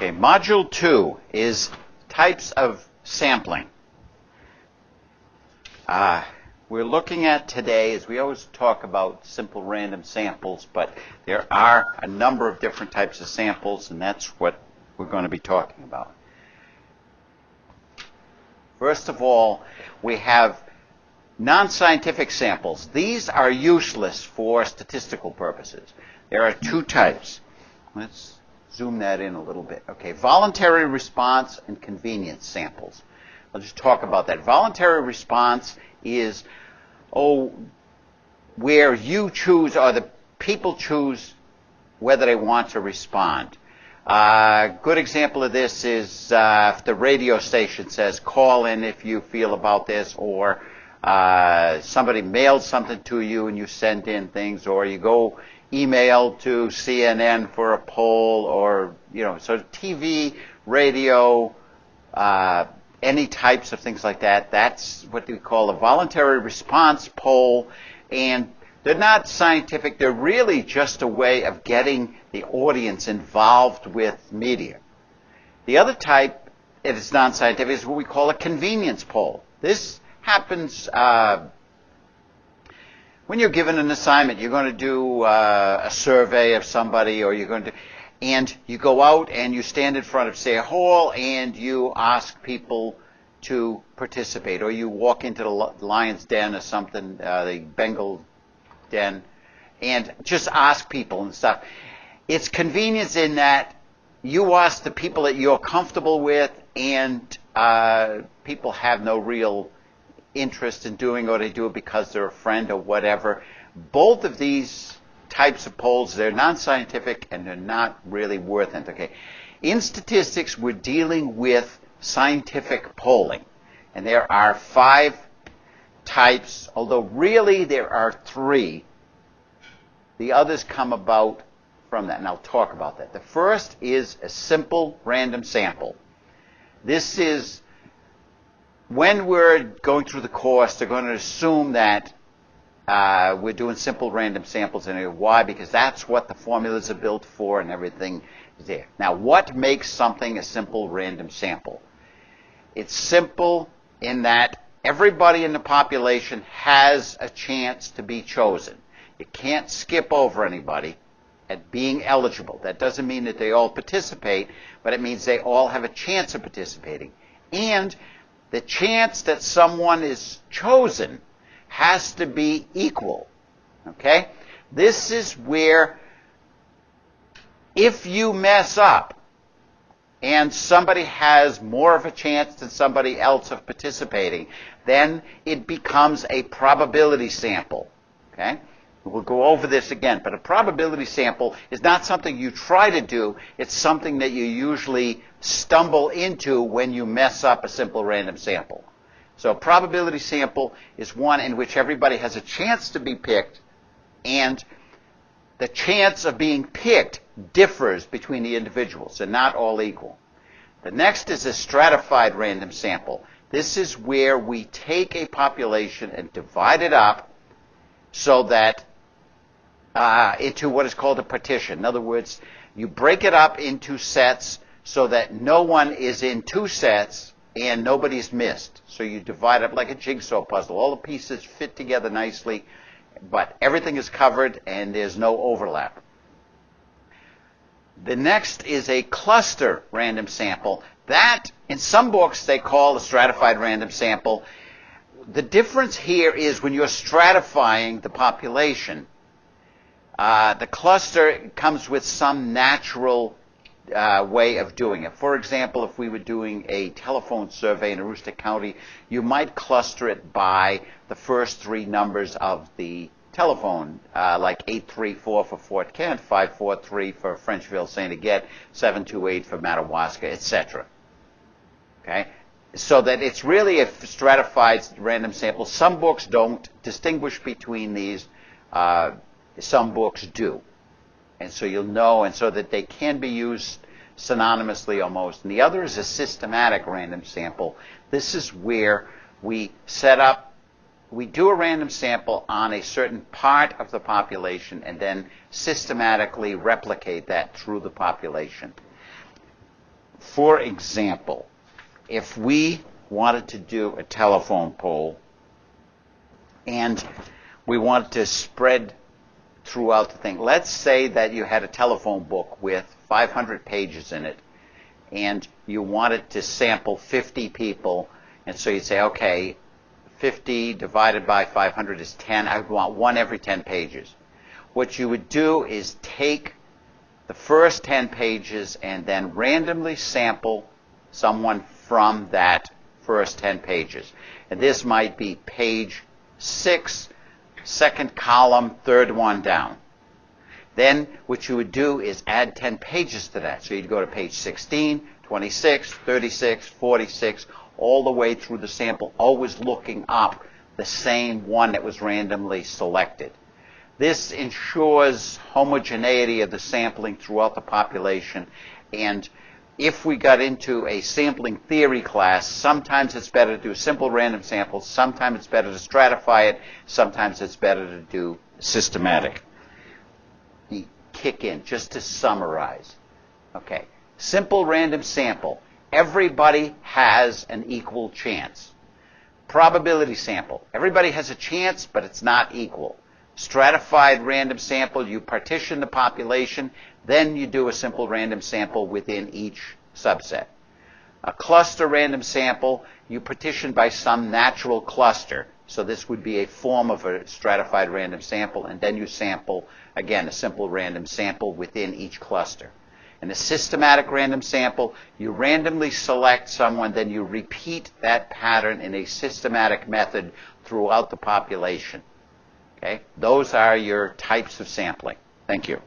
Okay, Module 2 is types of sampling. We're looking at today, as we always talk about simple random samples, but there are a number of different types of samples, and that's what we're going to be talking about. First of all, we have non-scientific samples. These are useless for statistical purposes. There are two types. Let's zoom that in a little bit. Okay, voluntary response and convenience samples. I'll just talk about that. Voluntary response is, where you choose, or the people choose whether they want to respond. A good example of this is if the radio station says, call in if you feel about this, or somebody mails something to you and you send in things, or you go email to CNN for a poll, or, so TV, radio, any types of things like that. That's what we call a voluntary response poll, and they're not scientific. They're really just a way of getting the audience involved with media. The other type, if it's non-scientific, is what we call a convenience poll. This happens when you're given an assignment. You're going to do a survey of somebody, or you're going to, and you go out and you stand in front of, say, a hall, and you ask people to participate, or you walk into the lion's den or something, the Bengal den, and just ask people and stuff. It's convenience in that you ask the people that you're comfortable with, and people have no real interest in doing, or they do it because they're a friend or whatever. Both of these types of polls, they're non-scientific and they're not really worth it. Okay, in statistics, we're dealing with scientific polling, and there are 5 types, although really there are 3. The others come about from that, and I'll talk about that. The first is a simple random sample. This is, when we're going through the course, they're going to assume that we're doing simple random samples. And why? Because that's what the formulas are built for, and everything is there. Now, what makes something a simple random sample? It's simple in that everybody in the population has a chance to be chosen. You can't skip over anybody at being eligible. That doesn't mean that they all participate, but it means they all have a chance of participating. And the chance that someone is chosen has to be equal. Okay? This is where, if you mess up and somebody has more of a chance than somebody else of participating, then it becomes a probability sample. Okay? We'll go over this again, but a probability sample is not something you try to do. It's something that you usually stumble into when you mess up a simple random sample. So a probability sample is one in which everybody has a chance to be picked, and the chance of being picked differs between the individuals. They're not all equal. The next is a stratified random sample. This is where we take a population and divide it up so that into what is called a partition. In other words, you break it up into sets so that no one is in 2 sets and nobody's missed. So you divide up like a jigsaw puzzle. All the pieces fit together nicely, but everything is covered and there's no overlap. The next is a cluster random sample. That, in some books, they call a stratified random sample. The difference here is when you're stratifying the population, the cluster comes with some natural way of doing it. For example, if we were doing a telephone survey in Aroostook County, you might cluster it by the first 3 numbers of the telephone, like 834 for Fort Kent, 543 for Frenchville, St. Agathe, 728 for Madawaska, etc. Okay? So that it's really a stratified random sample. Some books don't distinguish between these. Some books do. And so you'll know, and so that they can be used synonymously almost. And the other is a systematic random sample. This is where we set up, we do a random sample on a certain part of the population and then systematically replicate that through the population. For example, if we wanted to do a telephone poll and we wanted to spread throughout the thing, let's say that you had a telephone book with 500 pages in it and you wanted to sample 50 people, and so you'd say, okay, 50 divided by 500 is 10. I would want one every 10 pages. What you would do is take the first 10 pages and then randomly sample someone from that first 10 pages. And this might be page 6, second column, third one down. Then what you would do is add 10 pages to that. So you'd go to page 16, 26, 36, 46, all the way through the sample, always looking up the same one that was randomly selected. This ensures homogeneity of the sampling throughout the population, and if we got into a sampling theory class, sometimes it's better to do simple random samples, sometimes it's better to stratify it, sometimes it's better to do systematic. The kick in, just to summarize. Okay, simple random sample. Everybody has an equal chance. Probability sample. Everybody has a chance, but it's not equal. Stratified random sample, you partition the population, then you do a simple random sample within each subset. A cluster random sample, you partition by some natural cluster. So this would be a form of a stratified random sample, and then you sample, again, a simple random sample within each cluster. In a systematic random sample, you randomly select someone, then you repeat that pattern in a systematic method throughout the population. Okay? Those are your types of sampling. Thank you.